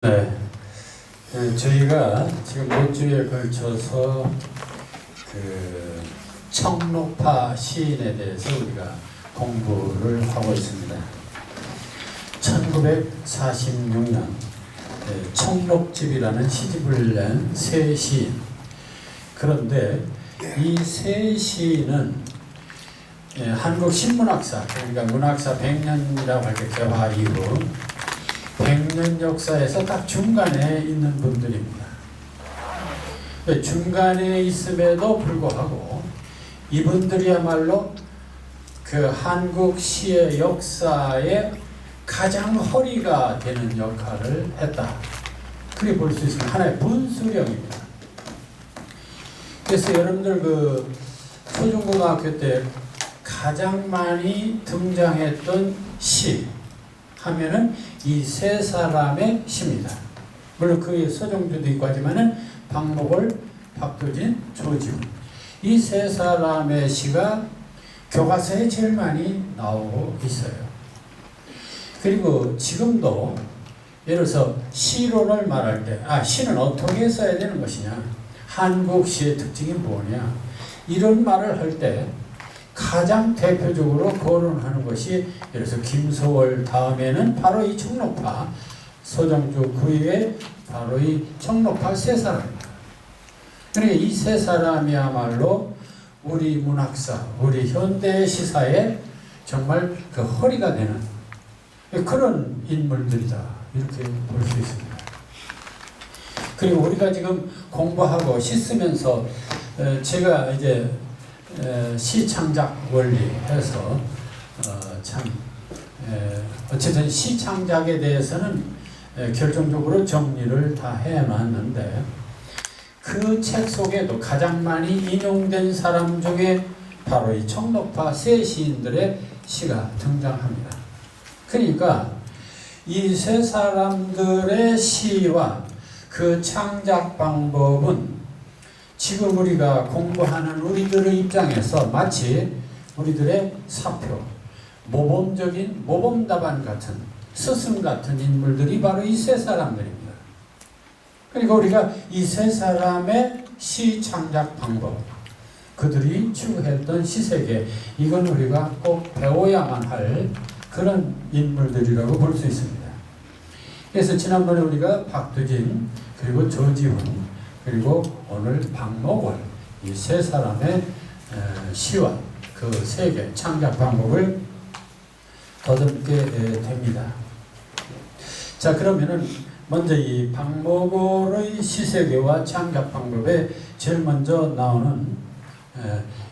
네, 저희가 지금 몇 주에 걸쳐서 청록파 시인에 대해서 우리가 공부를 하고 있습니다. 1946년 청록집이라는 시집을 낸 세 시인. 그런데 이 세 시인은 한국 신문학사, 그러니까 문학사 100년이라고 할 때 개화 이후 100년 역사에서 딱 중간에 있는 분들입니다. 중간에 있음에도 불구하고 이분들이야말로 그 한국 시의 역사에 가장 허리가 되는 역할을 했다. 그렇게 볼 수 있습니다. 하나의 분수령입니다. 그래서 여러분들 초중고등학교 때 가장 많이 등장했던 시 하면은 이 세 사람의 시입니다. 물론 그 서정주도 있고 하지만은 박목월, 박두진, 조지훈 이 세 사람의 시가 교과서에 제일 많이 나오고 있어요. 그리고 지금도 예를 들어서 시론을 말할 때 시는 어떻게 써야 되는 것이냐, 한국 시의 특징이 뭐냐, 이런 말을 할 때 가장 대표적으로 거론하는 것이 예를 들어서 김소월 다음에는 바로 이 청록파, 서정주 그 위에 바로 이 청록파 세 사람입니다. 그러니까 이 세 사람이야말로 우리 문학사, 우리 현대 시사에 정말 그 허리가 되는 그런 인물들이다, 이렇게 볼 수 있습니다. 그리고 우리가 지금 공부하고 씻으면서 제가 이제 시창작 원리 해서 어쨌든 시창작에 대해서는 결정적으로 정리를 다 해놨는데 그 책 속에도 가장 많이 인용된 사람 중에 바로 이 청록파 세 시인들의 시가 등장합니다. 그러니까 이 세 사람들의 시와 그 창작 방법은 지금 우리가 공부하는 우리들의 입장에서 마치 우리들의 사표, 모범적인 모범답안 같은 스승 같은 인물들이 바로 이 세 사람들입니다. 그러니까 우리가 이 세 사람의 시 창작 방법, 그들이 추구했던 시세계, 이건 우리가 꼭 배워야만 할 그런 인물들이라고 볼 수 있습니다. 그래서 지난번에 우리가 박두진, 그리고 조지훈, 그리고 오늘 박목월, 이 세 사람의 시와 그 세계 창작 방법을 더듬게 됩니다. 자, 그러면은 먼저 이 박목월의 시세계와 창작 방법에 제일 먼저 나오는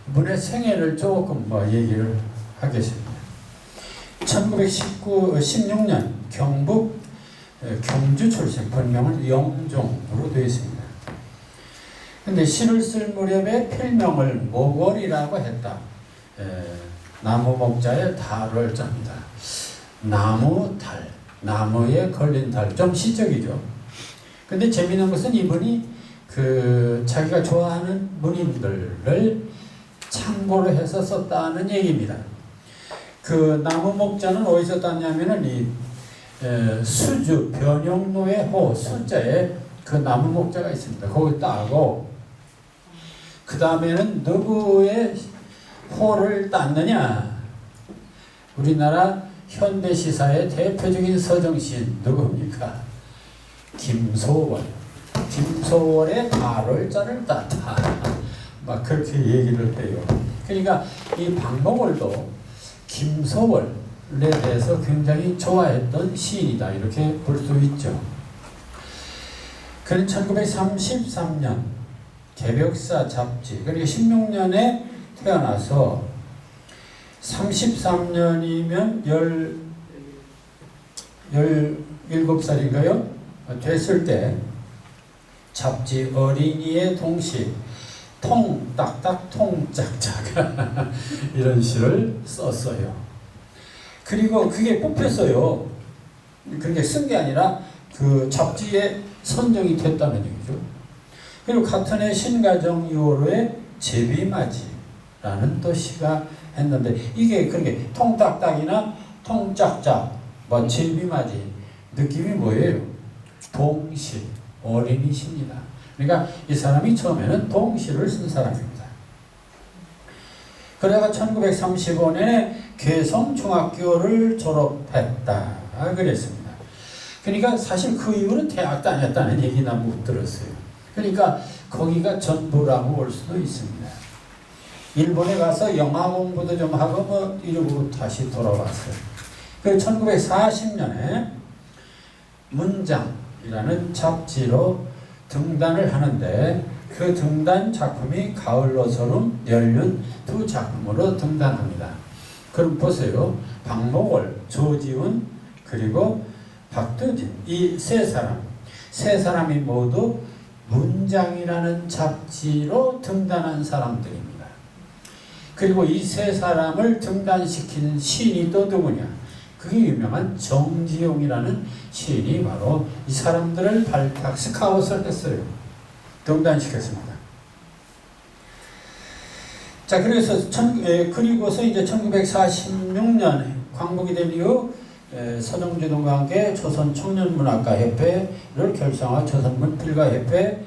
이분의 생애를 조금 얘기를 하겠습니다. 1916년 경북 경주 출신, 본명은 영종으로 되어 있습니다. 근데 시를 쓸 무렵에 필명을 목월이라고 했다. 나무 목자의 달을 짭니다. 나무 달, 나무에 걸린 달, 좀 시적이죠. 근데 재미있는 것은 이분이 자기가 좋아하는 문인들을 참고로 해서 썼다는 얘기입니다. 그 나무 목자는 어디서 땄냐면은 이 수주 변형로의 호 수자에 그 나무 목자가 있습니다. 거기 따고 그 다음에는 누구의 호를 땄느냐? 우리나라 현대시사의 대표적인 서정시인 누굽니까? 김소월. 김소월의 달월자를 땄다. 막 그렇게 얘기를 해요. 그러니까 이 박목월도 김소월에 대해서 굉장히 좋아했던 시인이다, 이렇게 볼 수 있죠. 그는 1933년 개벽사 잡지, 그러니까 16년에 태어나서 33년이면 17살인가요? 됐을 때 잡지 어린이의 동시 통딱딱 통짝짝 이런 시를 썼어요. 그리고 그게 뽑혔어요. 그게 쓴 게 아니라 그 잡지에 선정이 됐다는 얘기죠. 그리고 같은 해 신가정 2호로의 제비맞이라는 또 시가 했는데, 이게 그렇게 통딱딱이나 통짝짝, 제비맞이 느낌이 뭐예요? 동시, 어린이시입니다. 그러니까 이 사람이 처음에는 동시를 쓴 사람입니다. 그래가 1935년에 괴성중학교를 졸업했다 그랬습니다. 그러니까 사실 그 이후는 대학 다녔다는 얘기나 못 들었어요. 그러니까 거기가 전부라고 볼 수도 있습니다. 일본에 가서 영화 공부도 좀 하고 뭐 이러고 다시 돌아왔어요. 그 1940년에 문장이라는 잡지로 등단을 하는데 그 등단 작품이 가을로서름 연륜 두 작품으로 등단합니다. 그럼 보세요. 박목월, 조지훈 그리고 박두진 이 세 사람이 모두 문장이라는 잡지로 등단한 사람들입니다. 그리고 이 세 사람을 등단시킨 시인이 또 누구냐? 그게 유명한 정지용이라는 시인이 바로 이 사람들을 발탁 스카웃을 했어요. 등단시켰습니다. 자, 그리고서 이제 1946년 광복이 된 이후 서정제동과 함께 조선청년문학가협회를 결성한 조선문필가협회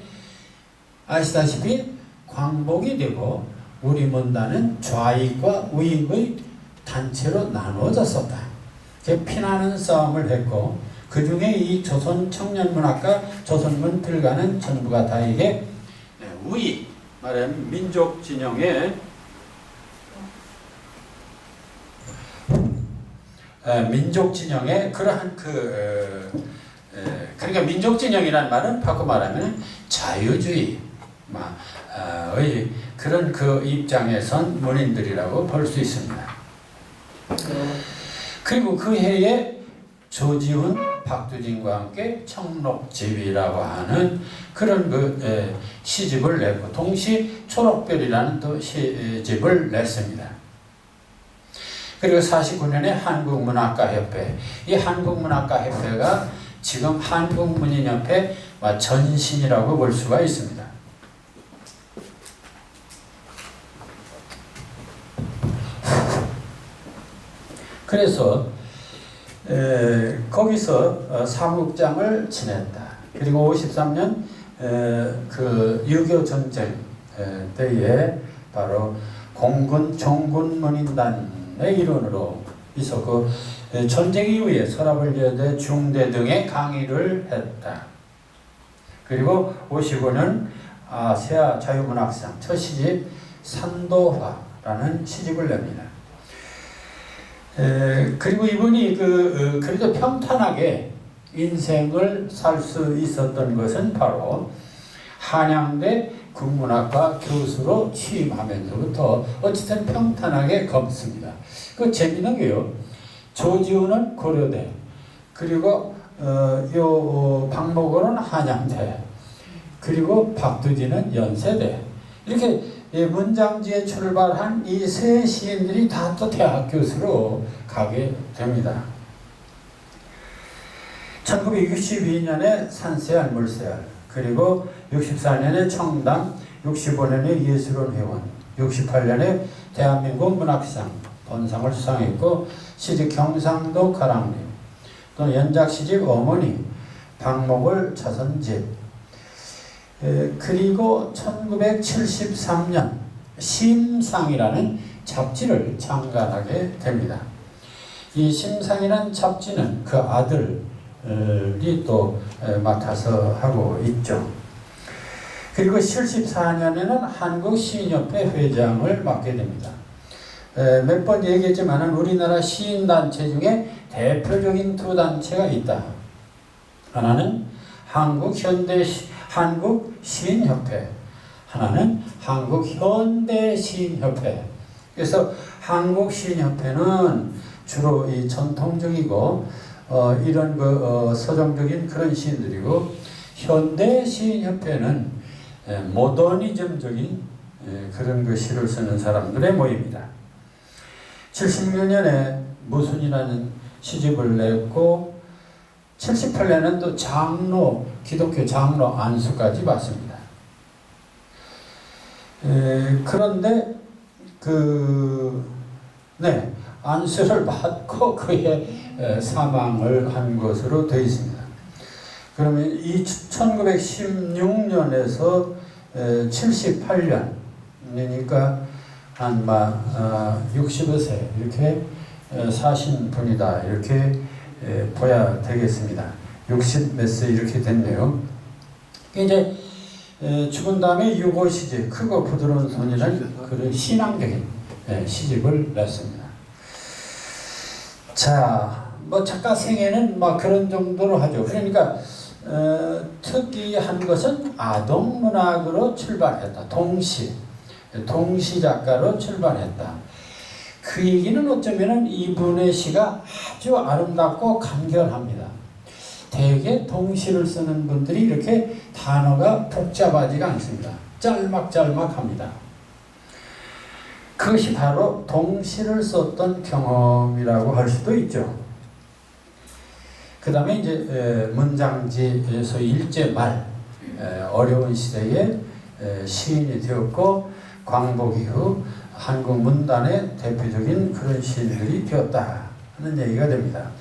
아시다시피 광복이 되고 우리 문단은 좌익과 우익의 단체로 나눠졌었다. 피나는 싸움을 했고 그 중에 이 조선청년문학가, 조선문필가는 전부가 다 이게 우익, 말하면 민족 진영의 그러한 그러니까 민족 진영이란 말은 바꿔 말하면 자유주의 그런 그 입장에 선 문인들이라고 볼 수 있습니다. 그리고 그 해에 조지훈, 박두진과 함께 청록집이라고 하는 그런 시집을 냈고 동시 초록별이라는 또 시집을 냈습니다. 그리고 49년에 한국문학가협회, 이 한국문학가협회가 지금 한국문인협회 전신이라고 볼 수가 있습니다. 그래서 거기서 사무국장을 지냈다. 그리고 53년 그 6.25 전쟁 때에 바로 공군 종군문인단의 일원으로 있었고 전쟁 이후에 서라벌여대 중대 등의 강의를 했다. 그리고 55년 아시아 자유문학상 첫 시집 산도화라는 시집을 냅니다. 그리고 이분이 그래도 평탄하게 인생을 살 수 있었던 것은 바로 한양대 국문학과 교수로 취임하면서부터 어쨌든 평탄하게 걷습니다. 그 재미있는 게요. 조지훈은 고려대, 그리고 박목월은 한양대, 그리고 박두진은 연세대. 이렇게 문장지에 출발한 이 세 시인들이 다 또 대학 교수로 가게 됩니다. 1962년에 산세알 물세알, 그리고 64년에 청담, 65년에 예술원회원, 68년에 대한민국 문학상 본상을 수상했고 시집 경상도 가랑림, 또 연작 시집 어머니, 박목월 자선집, 그리고 1973년 심상이라는 잡지를 창간하게 됩니다. 이 심상이라는 잡지는 그 아들이 또 맡아서 하고 있죠. 그리고 74년에는 한국시인협회 회장을 맡게 됩니다. 몇 번 얘기했지만 우리나라 시인단체 중에 대표적인 두 단체가 있다. 하나는 한국시인협회, 하나는 한국현대시인협회. 그래서 한국시인협회는 주로 이 전통적이고 이런 서정적인 그런 시인들이고, 현대시인협회는 모더니즘적인 그런 시를 쓰는 사람들의 모임이다. 76년에 무순이라는 시집을 냈고 78년에는 또 기독교 장로 안수까지 받습니다. 그런데 안수를 받고 그의 사망을 한 것으로 되어 있습니다. 그러면 이 1916년에서 78년이니까 한 65세 이렇게 사신 분이다 이렇게 봐야 되겠습니다. 60 몇 세 이렇게 됐네요. 이제 죽은 다음에 유고시집 크고 부드러운 손이라는 그런 신앙적인 시집을 냈습니다. 자, 뭐 작가 생애는 그런 정도로 하죠. 그러니까 특이한 것은 아동문학으로 출발했다. 동시 작가로 출발했다. 그 얘기는 어쩌면 이분의 시가 아주 아름답고 간결합니다. 대개 동시를 쓰는 분들이 이렇게 단어가 복잡하지가 않습니다. 짤막짤막합니다. 그것이 바로 동시를 썼던 경험이라고 할 수도 있죠. 그 다음에 이제 문장지에서 일제말 어려운 시대에 시인이 되었고 광복 이후 한국 문단의 대표적인 그런 시인들이 되었다 하는 얘기가 됩니다.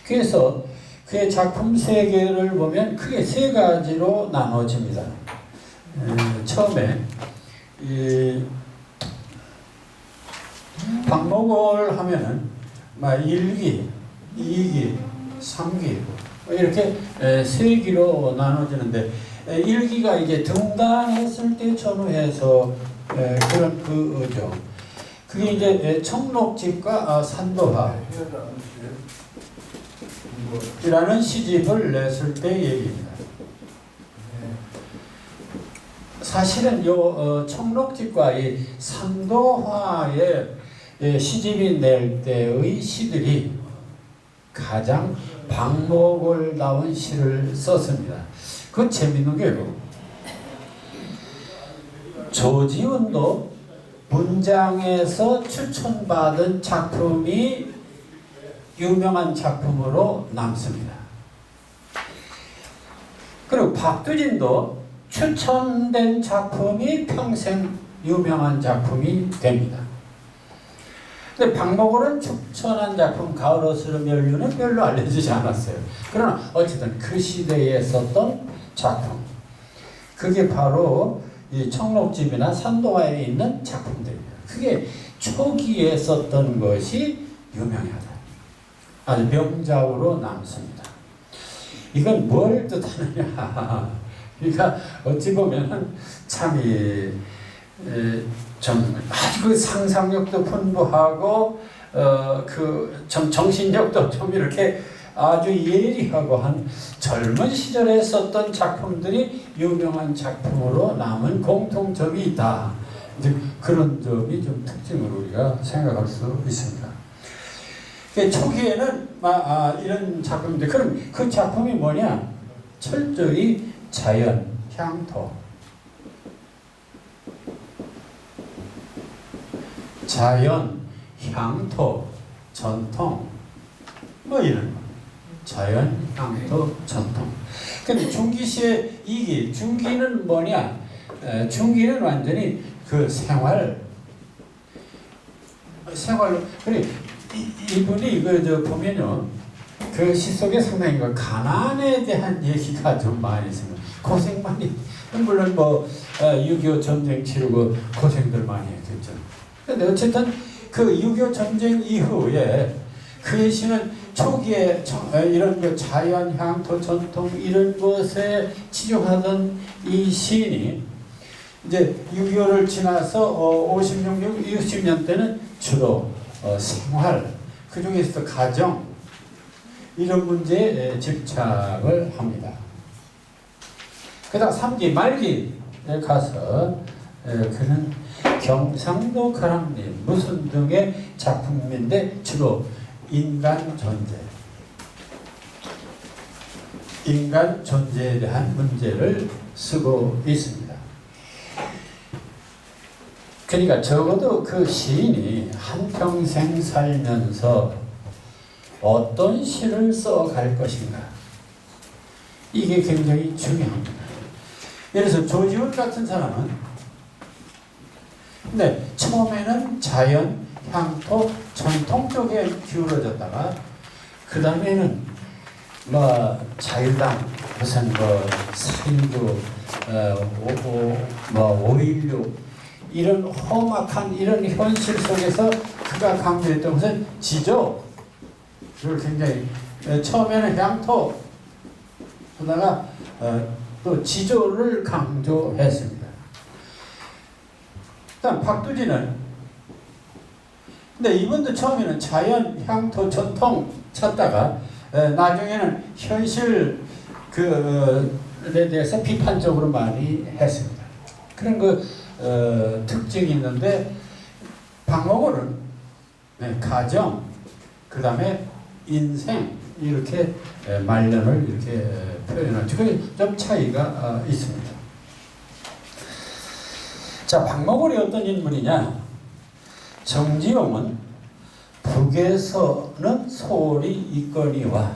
그래서 그의 작품 세계를 보면 크게 세 가지로 나눠집니다. 처음에 박목을 하면은 1기, 2기, 3기 이렇게 세 기로 나눠지는데 1기가 이제 등단했을 때 전후해서 그런 그죠. 그게 이제 청록집과 산도화 이라는 시집을 냈을 때 얘기입니다. 사실은 요 청록집과 이 산도화의 시집이 낼 때의 시들이 가장 박목을다운 시를 썼습니다. 그건 재밌는 게요. 조지훈도 문장에서 추천받은 작품이 유명한 작품으로 남습니다. 그리고 박두진도 추천된 작품이 평생 유명한 작품이 됩니다. 근데 박목월은 추천한 작품 가을옷으로 멸류는 별로 알려지지 않았어요. 그러나 어쨌든 그 시대에 썼던 작품, 그게 바로 이 청록집이나 산도화에 있는 작품들입니다. 그게 초기에 썼던 것이 유명하다. 아주 명작으로 남습니다. 이건 뭘 뜻하느냐? 그러니까 어찌 보면은 참이 좀 아주 그 상상력도 풍부하고 그 좀 정신력도 좀 이렇게 아주 예리하고 한 젊은 시절에 썼던 작품들이 유명한 작품으로 남은 공통점이 있다. 이제 그런 점이 좀 특징으로 우리가 생각할 수 있습니다. 초기에는 이런 작품인데 그럼 그 작품이 뭐냐? 철저히 자연, 향토, 자연, 향토, 전통 이런 거. 자연, 향토, 전통. 근데 중기시의 이기, 중기는 뭐냐? 중기는 완전히 그 생활로. 그래 이분이 이거 보면요, 그 시 속에 상당히 그 가난에 대한 얘기가 좀 많이 있습니다. 고생 많이. 물론 6.25 전쟁 치르고 고생들 많이 했겠죠. 근데 어쨌든 그 6.25 전쟁 이후에 그의 시는 초기에 이런 그 자연, 향토, 전통 이런 것에 치중하던 이 시인이 이제 6.25를 지나서 56, 60년 때는 주로 생활, 그 중에서도 가정 이런 문제에 집착을 합니다. 그다음 3기 말기에 가서 그는 경상도 가랑님 무슨 등의 작품인데 주로 인간 존재에 대한 문제를 쓰고 있습니다. 그러니까 적어도 그 시인이 한평생 살면서 어떤 시를 써갈 것인가, 이게 굉장히 중요합니다. 예를 들어서 조지훈 같은 사람은 처음에는 자연, 향토, 전통 쪽에 기울어졌다가 그 다음에는 자유당, 무슨 뭐 4.19, 5.16 이런 험악한 이런 현실 속에서 그가 강조했던 것은 지조를 굉장히 처음에는 향토 하다가 또 지조를 강조했습니다. 일단 박두진은 근데 이분도 처음에는 자연, 향토, 전통 찾다가 나중에는 현실 그에 대해서 비판적으로 많이 했습니다. 그런 특징이 있는데 박목월은 가정, 그 다음에 인생 이렇게 말년을 이렇게 표현하죠. 그게 좀 차이가 있습니다. 자, 박목월이 어떤 인물이냐? 정지용은 북에서는 소월이 있거니와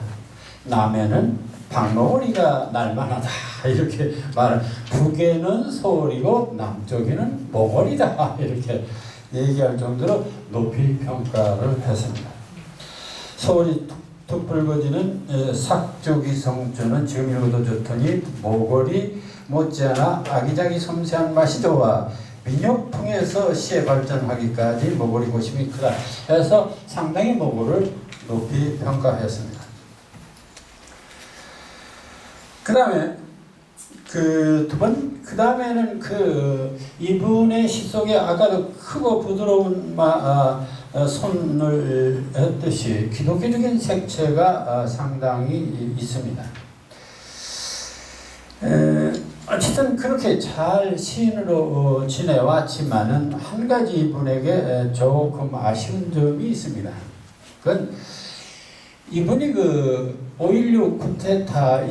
남에는 박목월이가 날만하다 이렇게 말을 북에는 소월이고 남쪽에는 목월이다 이렇게 얘기할 정도로 높이 평가를 했습니다. 소월이 툭 붉어지는 삭조기 성주는 지금 읽어도 좋더니 목월이 못지않아 아기자기 섬세한 맛이 좋아 민요풍에서 시에 발전하기까지 목월이 고심이 크다 해서 상당히 목월을 높이 평가했습니다. 그 다음에 그 다음에는 이분의 시 속에 아까도 크고 부드러운 손을 했듯이 기독교적인 색채가 상당히 있습니다. 어쨌든 그렇게 잘 시인으로 지내왔지만은 한 가지 이분에게 조금 아쉬운 점이 있습니다. 그건 이분이 5.16 쿠데타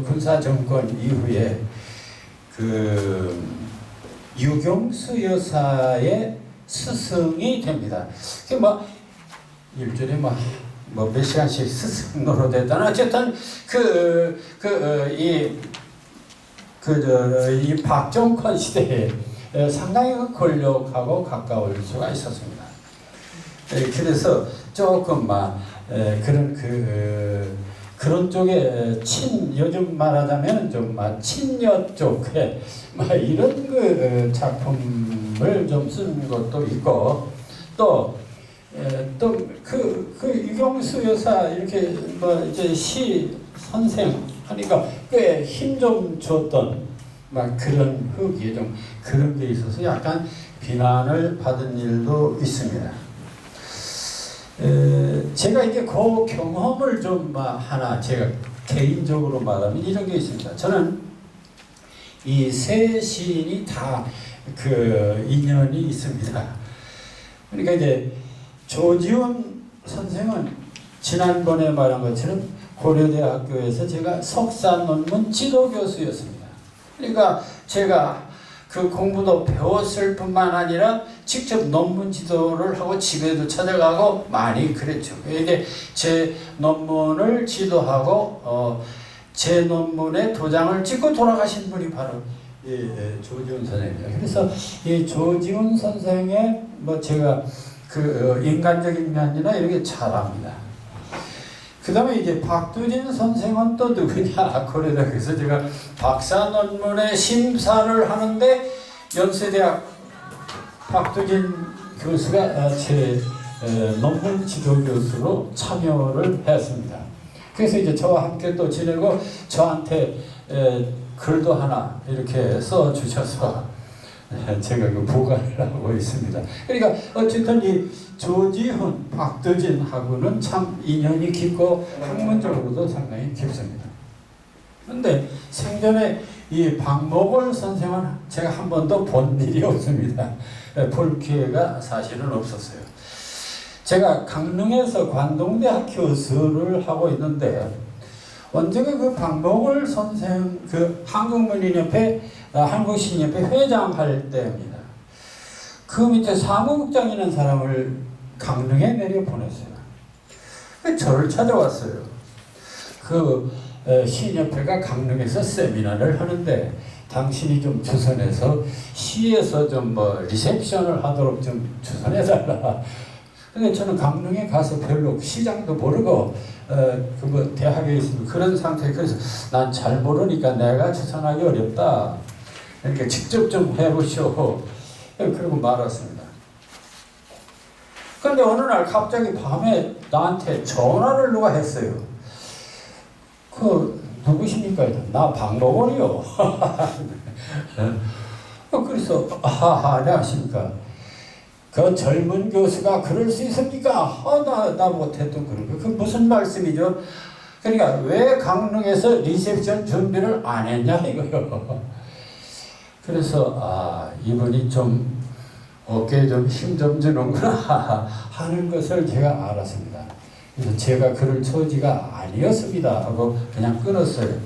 군사 정권 이후에 유경수 여사의 스승이 됩니다. 일주일에 몇 시간씩 스승 노릇했다는 어쨌든 이 박정권 시대에 상당히 권력하고 가까울 수가 있었습니다. 그래서 조금 그런 쪽에 요즘 말하자면 좀 친여 쪽에 이런 작품을 좀 쓴 것도 있고 또 유경수 여사 이렇게 이제 시 선생 하니까 꽤 힘 좀 줬던 그런 흙이 좀 그런 게 있어서 약간 비난을 받은 일도 있습니다. 제가 이제 그 경험을 좀 하나 제가 개인적으로 말하면 이런 게 있습니다. 저는 이 세 시인이 다 인연이 있습니다. 그러니까 이제 조지훈 선생은 지난번에 말한 것처럼 고려대학교에서 제가 석사 논문 지도교수였습니다. 그러니까 제가 공부도 배웠을 뿐만 아니라 직접 논문 지도를 하고 집에도 찾아가고 많이 그랬죠. 이게 제 논문을 지도하고 제 논문에 도장을 찍고 돌아가신 분이 바로 조지훈 선생입니다. 그래서 이 조지훈 선생의 제가 인간적인 면이나 이런 게 잘 압니다. 그 다음에 이제 박두진 선생은 또 누구냐? 고려대학에서 제가 박사 논문의 심사를 하는데 연세대학 박두진 교수가 제 논문 지도 교수로 참여를 했습니다. 그래서 이제 저와 함께 또 지내고 저한테 글도 하나 이렇게 써 주셔서 제가 보관을 하고 있습니다. 그러니까 어쨌든 이 조지훈, 박두진하고는 참 인연이 깊고 학문적으로도 상당히 깊습니다. 그런데 생전에 이 박목월 선생은 제가 한 번도 본 일이 없습니다. 볼 기회가 사실은 없었어요. 제가 강릉에서 관동대학 교수를 하고 있는데 언제가 박목월 선생 한국문인협회 한국시인협회 회장할 때입니다. 그 밑에 사무국장 있는 사람을 강릉에 내려 보냈어요. 저를 찾아왔어요. 시인협회가 강릉에서 세미나를 하는데 당신이 좀 주선해서 시에서 좀 리셉션을 하도록 좀 주선해달라. 근데 저는 강릉에 가서 별로 시장도 모르고 그 대학에 있으면 그런 상태. 그래서 난 잘 모르니까 내가 추천하기 어렵다. 그러니까 직접 좀 해보시오. 그러고 말았습니다. 그런데 어느 날 갑자기 밤에 나한테 전화를 누가 했어요. 그 누구십니까? 나 박노걸이요. 그래서 안녕하십니까. 그 젊은 교수가 그럴 수 있습니까? 나 못했던 그런 거. 그 무슨 말씀이죠? 그러니까 왜 강릉에서 리셉션 준비를 안 했냐 이거요. 그래서 이분이 좀 어깨에 좀 힘 좀 주는구나 하는 것을 제가 알았습니다. 그래서 제가 그럴 처지가 아니었습니다 하고 그냥 끊었어요.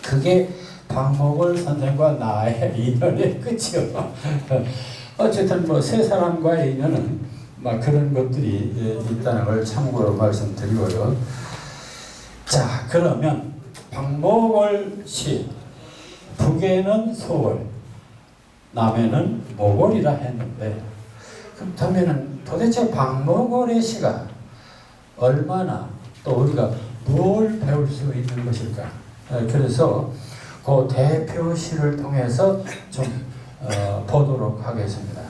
그게 박목월 선생과 나의 인연의 끝이요. 어쨌든 뭐 세 사람과의 인연은 막 그런 것들이 있다는 걸 참고로 말씀드리고요. 자, 그러면 박목월 시, 북에는 소월, 남에는 목월이라 했는데, 그렇다면은 도대체 박목월의 시가 얼마나 또 우리가 뭘 배울 수 있는 것일까? 그래서 그 대표 시를 통해서 좀 보도록 하겠습니다.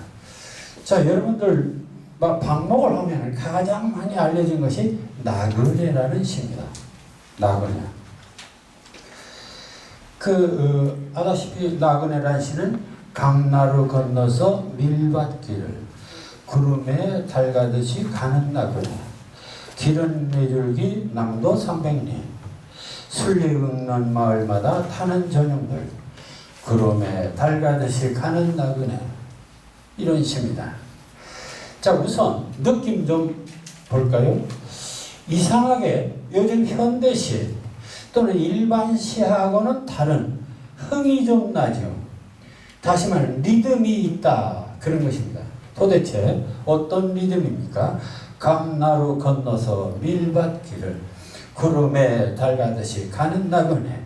자, 여러분들 박목월 하면 가장 많이 알려진 것이 나그네라는 시입니다. 나그네. 아다시피 나그네라는 시는 강나루 건너서 밀밭길을 구름에 달가듯이 가는 나그네, 길은 네줄기 남도 300리, 순리 읊는 마을마다 타는 전용들, 구름에 달가듯이 가는 나그네, 이런 시입니다. 자, 우선 느낌 좀 볼까요? 이상하게 요즘 현대시 또는 일반 시하고는 다른 흥이 좀 나죠. 다시 말하면 리듬이 있다, 그런 것입니다. 도대체 어떤 리듬입니까? 강나루 건너서 밀밭길을 구름에 달가듯이 가는 나그네,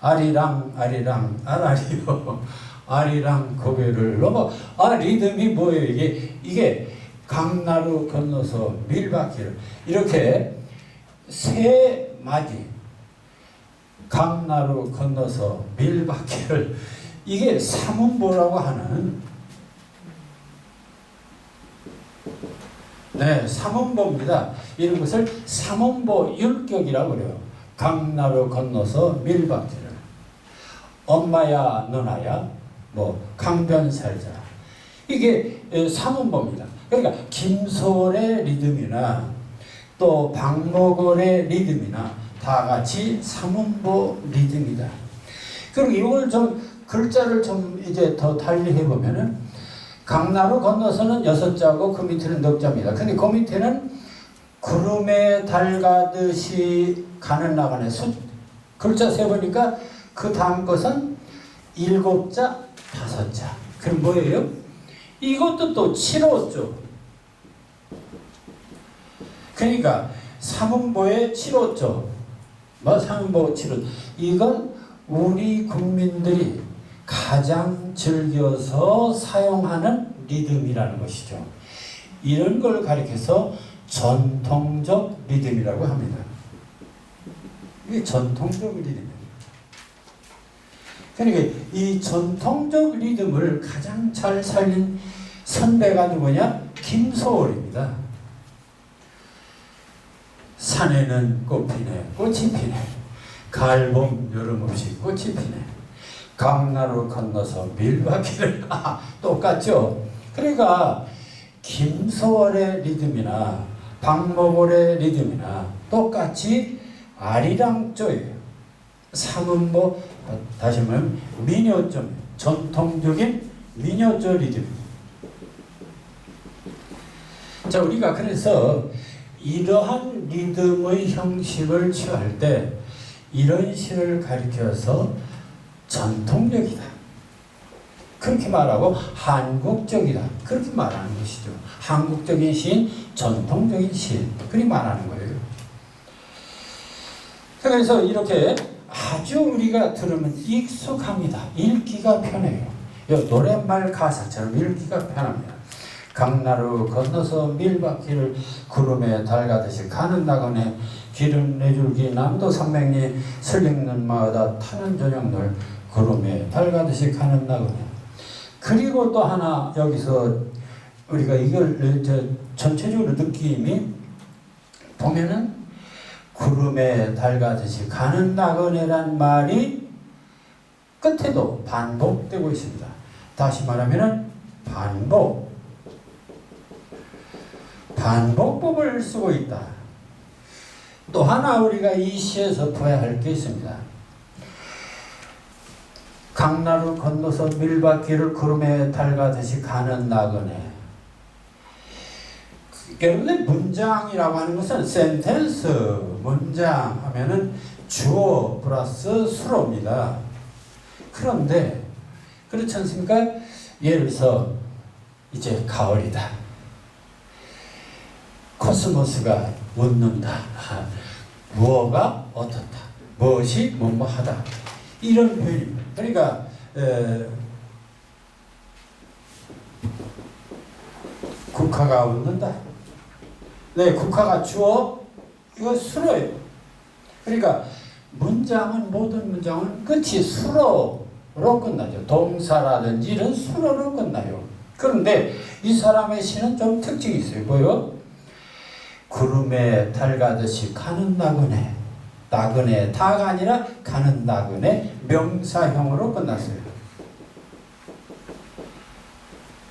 아리랑 아리랑 아라리요 아리랑 고개를 넘어. 리듬이 뭐예요? 이게 강나루 건너서 밀밭길을, 이렇게 세 마디, 강나루 건너서 밀밭길을, 이게 삼음보라고 하는, 삼음보입니다. 이런 것을 삼음보 율격이라고 그래요. 강나루 건너서 밀밭길을, 엄마야 누나야 강변살자, 이게 삼음보입니다. 그러니까 김소월의 리듬이나 또 박목월의 리듬이나 다 같이 삼음보 리듬이다. 그리고 이걸 좀 글자를 좀 이제 더 달리 해보면은, 강나루 건너서는 6자고 그 밑에는 넉 자입니다. 근데 그 밑에는 구름에 달가듯이 가는 나그네, 글자 세보니까 그 다음 것은 7자, 5자. 그럼 뭐예요? 이것도 또 7호죠. 그러니까 삼음보의 7호죠. 삼음보 7호. 이건 우리 국민들이 가장 즐겨서 사용하는 리듬이라는 것이죠. 이런 걸 가리켜서 전통적 리듬이라고 합니다. 이게 전통적 리듬입니다. 그러니까 이 전통적 리듬을 가장 잘 살린 선배가 누구냐? 김소월입니다. 산에는 꽃피네, 꽃이 피네, 가을 봄 여름 없이 꽃이 피네, 강나루 건너서 밀밭길을. 똑같죠? 그러니까 김소월의 리듬이나 박목월의 리듬이나 똑같이 아리랑조예요. 삼음보, 다시 말하면 민요조, 전통적인 민요조 리듬. 자, 우리가 그래서 이러한 리듬의 형식을 취할 때 이런 시를 가리켜서 전통적이다, 그렇게 말하고 한국적이다, 그렇게 말하는 것이죠. 한국적인 시인, 전통적인 시인, 그렇게 말하는 거예요. 그래서 이렇게 아주 우리가 들으면 익숙합니다. 읽기가 편해요. 노랫말 가사처럼 읽기가 편합니다. 강나루 건너서 밀밭길을 구름에 달가듯이 가는 나그네 길은 내줄기 남도 산맥리 설익는 마다 타는 저녁들 구름에 달가듯이 가는 나그네. 그리고 또 하나 여기서 우리가 이걸 전체적으로 느낌이 보면은 구름에 달가듯이 가는 나그네란 말이 끝에도 반복되고 있습니다. 다시 말하면은 반복법을 쓰고 있다. 또 하나 우리가 이 시에서 봐야 할 게 있습니다. 강나루 건너서 밀밭길을 구름에 달가듯이 가는 나그네. 여러분들 문장이라고 하는 것은 센텐스, 문장 하면은 주어 플러스 수로입니다. 그런데 그렇지 않습니까? 예를 들어서 이제 가을이다. 코스모스가 웃는다. 무엇가 어떻다. 무엇이 뭐뭐하다. 이런 표현입니다. 그러니까 국화가 웃는다. 네, 국화가 주어, 이거 수로예요. 그러니까 문장은, 모든 문장은 끝이 수로로 끝나죠. 동사라든지 이런 수로로 끝나요. 그런데 이 사람의 시는 좀 특징이 있어요. 뭐요? 구름에 달가듯이 가는 나그네. 나그네, 다가 아니라 가는 나그네, 명사형으로 끝났어요.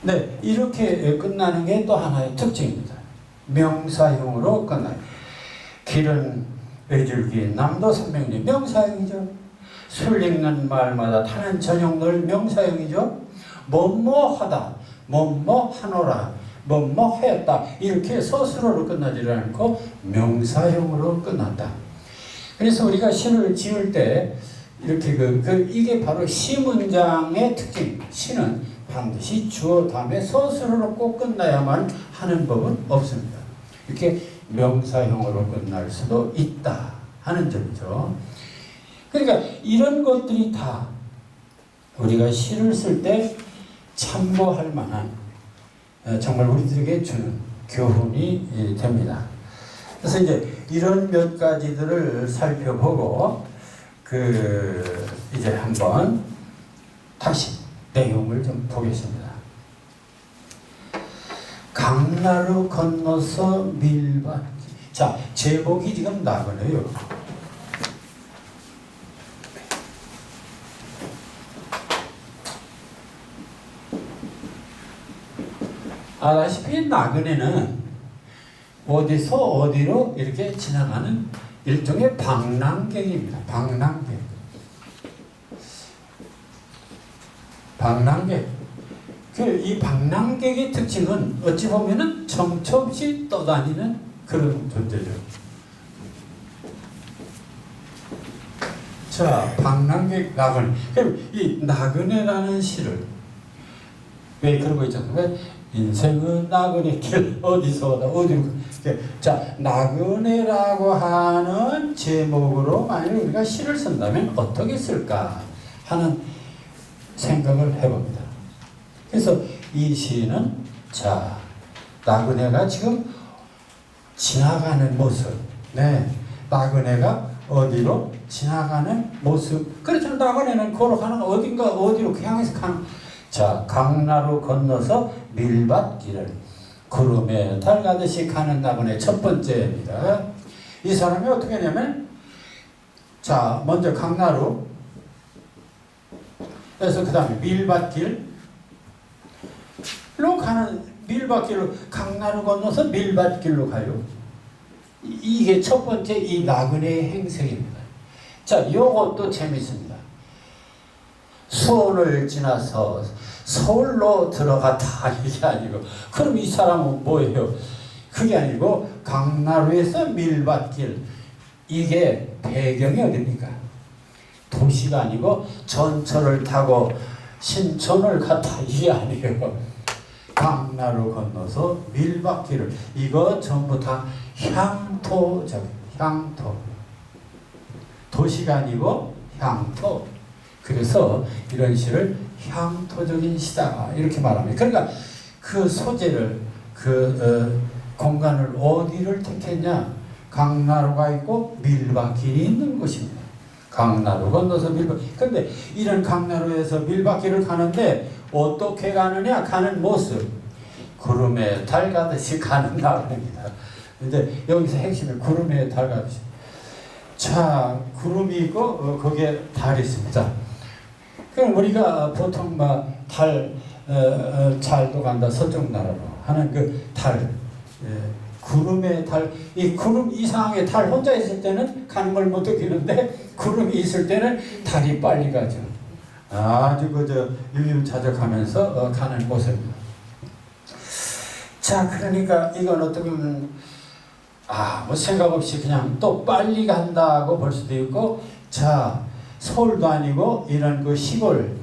네, 이렇게 끝나는 게 또 하나의 특징입니다. 명사형으로 끝나요. 길은 외줄기 남도 산맥리 명사형이죠. 술 읽는 말마다 타는 저녁들 명사형이죠. 뭐뭐하다, 뭐뭐하노라, 뭐뭐하였다 이렇게 서술어로 끝나지 않고 명사형으로 끝난다. 그래서 우리가 시를 지을 때 이렇게 이게 바로 시 문장의 특징. 시는 반드시 주어 다음에 서술어로 꼭 끝나야만 하는 법은 없습니다. 이렇게 명사형으로 끝날 수도 있다 하는 점이죠. 그러니까 이런 것들이 다 우리가 시를 쓸 때 참고할 만한 정말 우리들에게 주는 교훈이 됩니다. 그래서 이제 이런 몇 가지들을 살펴보고 이제 한번 다시 내용을 좀 보겠습니다. 강나루 건너서 밀밭. 자, 제목이 지금 나그네요. 아다시피 나그네는 어디서 어디로 이렇게 지나가는 일종의 방랑객입니다. 방랑객. 이 방랑객의 특징은 어찌 보면은 정처 없이 떠다니는 그런 존재죠. 자, 방랑객 나그네. 그럼 이 나그네라는 시를 왜 그런 거 있잖아요. 왜 인생은 나그네 길 어디서 어디로. 자, 나그네라고 하는 제목으로 만약 우리가 시를 쓴다면 어떻게 쓸까 하는 생각을 해봅니다. 그래서 이 시는 자, 나그네가 지금 지나가는 모습. 네, 나그네가 어디로 지나가는 모습. 그렇죠. 나그네는 걸어가는 어딘가 어디로 향해서 가는. 자, 강나루 건너서 밀밭길을 구름에 달가듯이 가는 나그네 첫 번째입니다. 이 사람이 어떻게 하냐면 자, 먼저 강나루 그래서 그 다음에 밀밭길로 가는 밀밭길로 강나루 건너서 밀밭길로 가요. 이게 첫 번째 이 나그네의 행색입니다. 자, 요것도 재밌습니다. 수원을 지나서 서울로 들어갔다 이게 아니고 그럼 이 사람은 뭐예요? 그게 아니고 강나루에서 밀밭길 이게 배경이 어딥니까? 도시가 아니고 전철을 타고 신촌을 갔다 이게 아니에요. 강나루 건너서 밀밭길을 이거 전부 다 향토적 향토 도시가 아니고 향토. 그래서 이런 시를 향토적인 시다 이렇게 말합니다. 그러니까 그 소재를 공간을 어디를 택했냐? 강나루가 있고 밀밭길이 있는 곳입니다. 강나루 건너서 밀밭길. 근데 이런 강나루에서 밀밭길을 가는데 어떻게 가느냐? 가는 모습. 구름에 달 가듯이 가는 나루입니다. 이제 여기서 핵심은 구름에 달 가듯이. 자, 구름이 있고 거기에 달이 있습니다. 그럼 우리가 보통 잘도 간다 서쪽 나라로 하는 그 달, 구름의 달, 이 구름 이상하게 달 혼자 있을 때는 가는 걸 못 느끼는데 구름이 있을 때는 달이 빨리 가죠. 아주 유유자적하면서 가는 모습입니다. 자, 그러니까 이건 어떻게 보면 뭐 생각 없이 그냥 또 빨리 간다고 볼 수도 있고, 자, 서울도 아니고 이런 그 시골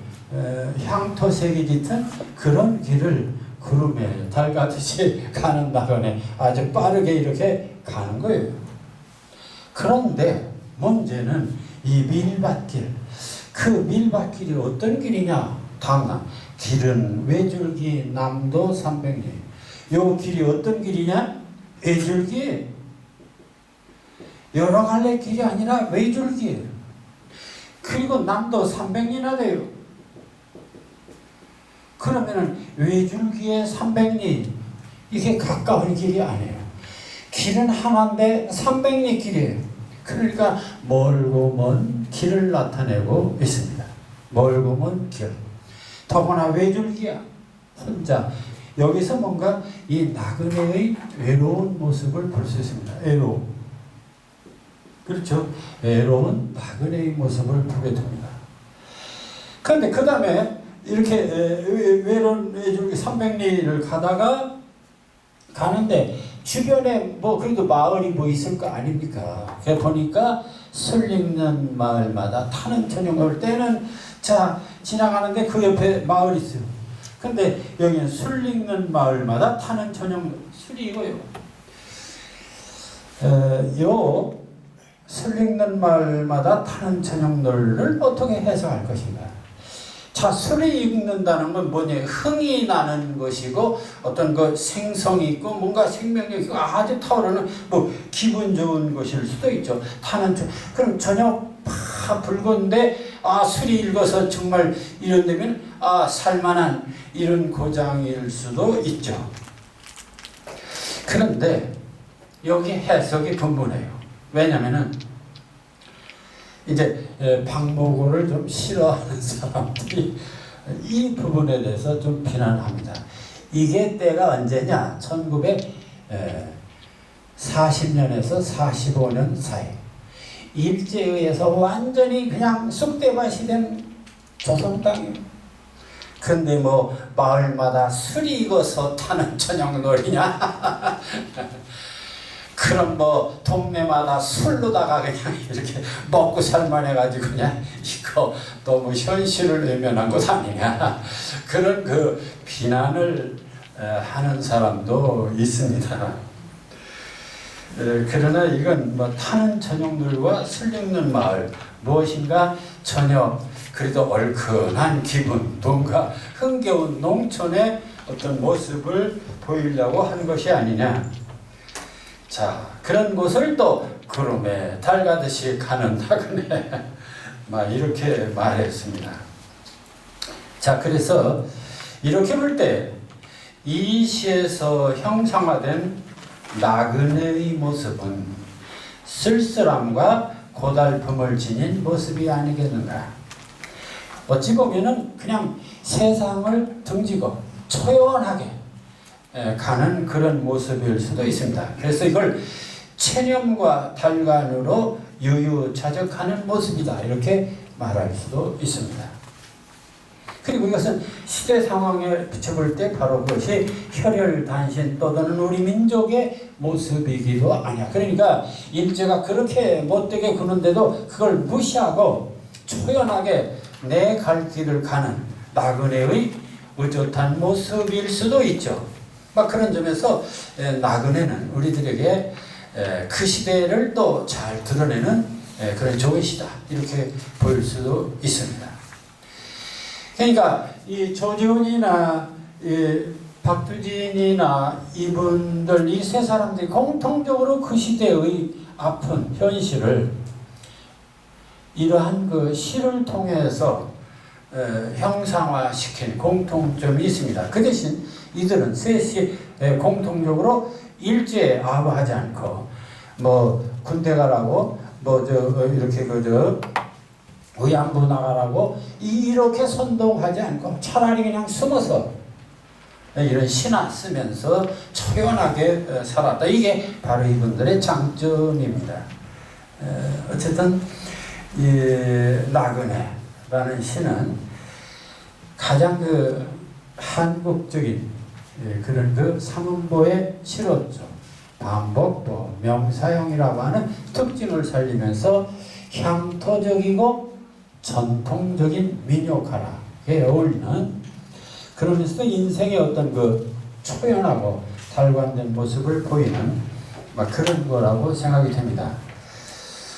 향토색이 짙은 그런 길을 구름에 달 가듯이 가는 나그네 아주 빠르게 이렇게 가는 거예요. 그런데 문제는 이 밀밭길, 그 밀밭길이 어떤 길이냐? 당나 길은 외줄기 남도 300리. 요 길이 어떤 길이냐? 외줄기. 여러 갈래 길이 아니라 외줄기. 그리고 남도 300리나 돼요. 그러면은 외줄기에 300리, 이게 가까운 길이 아니에요. 길은 하나인데 300리 길이에요. 그러니까 멀고 먼 길을 나타내고 있습니다. 멀고 먼 길. 더구나 외줄기야. 혼자. 여기서 뭔가 이 나그네의 외로운 모습을 볼 수 있습니다. 외로움. 그렇죠. 외로운 나그네의 모습을 보게 됩니다. 그런데 그 다음에 이렇게 외로운 외줄기 300리를 가다가 가는데 주변에 그래도 마을이 있을 거 아닙니까? 그래 보니까 술 읽는 마을마다 타는 저녁을 때는 자 지나가는데 그 옆에 마을이 있어요. 근데 여기는 술 읽는 마을마다 타는 저녁 술이 이거예요. 요 술 읽는 마을마다 타는 저녁놀이를 어떻게 해석할 것인가? 자, 술이 읽는다는 건 뭐냐? 흥이 나는 것이고 어떤 그 생성이 있고 뭔가 생명력이 있고 아주 타오르는 기분 좋은 것일 수도 있죠. 타는 그럼 저녁 붉은데 술이 읽어서 정말 이런 데면 살만한 이런 고장일 수도 있죠. 그런데 여기 해석이 분분해요. 왜냐면은 이제 박모고를 좀 싫어하는 사람들이 이 부분에 대해서 좀 비난합니다. 이게 때가 언제냐? 1940년에서 45년 사이. 일제에 의해서 완전히 그냥 쑥대밭이 된 조선 땅이에요. 근데 마을마다 술이 익어서 타는 저녁놀이냐? 그럼 동네마다 술로다가 그냥 이렇게 먹고 살만해가지고 그냥 이거 너무 현실을 외면한 것 아니냐? 그런 그 비난을 하는 사람도 있습니다. 그러나 이건 타는 저녁들과 술 읽는 마을, 무엇인가 저녁 그래도 얼큰한 기분, 뭔가 흥겨운 농촌의 어떤 모습을 보이려고 하는 것이 아니냐. 자, 그런 곳을 또 구름에 달 가듯이 가는 나그네 이렇게 말했습니다. 자, 그래서 이렇게 볼 때 이 시에서 형상화된 나그네의 모습은 쓸쓸함과 고달픔을 지닌 모습이 아니겠는가. 어찌 보면은 그냥 세상을 등지고 초연하게 가는 그런 모습일 수도 있습니다. 그래서 이걸 체념과 달관으로 유유자적하는 모습이다 이렇게 말할 수도 있습니다. 그리고 이것은 시대 상황에 비춰볼 때 바로 그것이 혈혈단신 떠도는 우리 민족의 모습이기도 하냐. 그러니까 일제가 그렇게 못되게 구는데도 그걸 무시하고 초연하게 내 갈 길을 가는 나그네의 의젓한 모습일 수도 있죠. 그런 점에서 나그네는 우리들에게 그 시대를 또 잘 드러내는 그런 좋은 시다 이렇게 보일 수도 있습니다. 그러니까 이 조지훈이나 박두진이나 이분들 이 세 사람들이 공통적으로 그 시대의 아픈 현실을 이러한 그 시를 통해서 형상화시킨 공통점이 있습니다. 그 대신 이들은 셋이 공통적으로 일제에 아부하지 않고 뭐 군대 가라고 뭐 저 이렇게 그저 의안부 나가라고 이렇게 선동하지 않고 차라리 그냥 숨어서 이런 시나 쓰면서 초연하게 살았다. 이게 바로 이분들의 장점입니다. 어쨌든 이 나그네라는 시는 가장 그 한국적인 그런 그 상음보의 시로죠. 반복보, 명사형이라고 하는 특징을 살리면서 향토적이고 전통적인 민요가락에 어울리는, 그러면서 인생의 어떤 그 초연하고 달관된 모습을 보이는 막 그런 거라고 생각이 됩니다.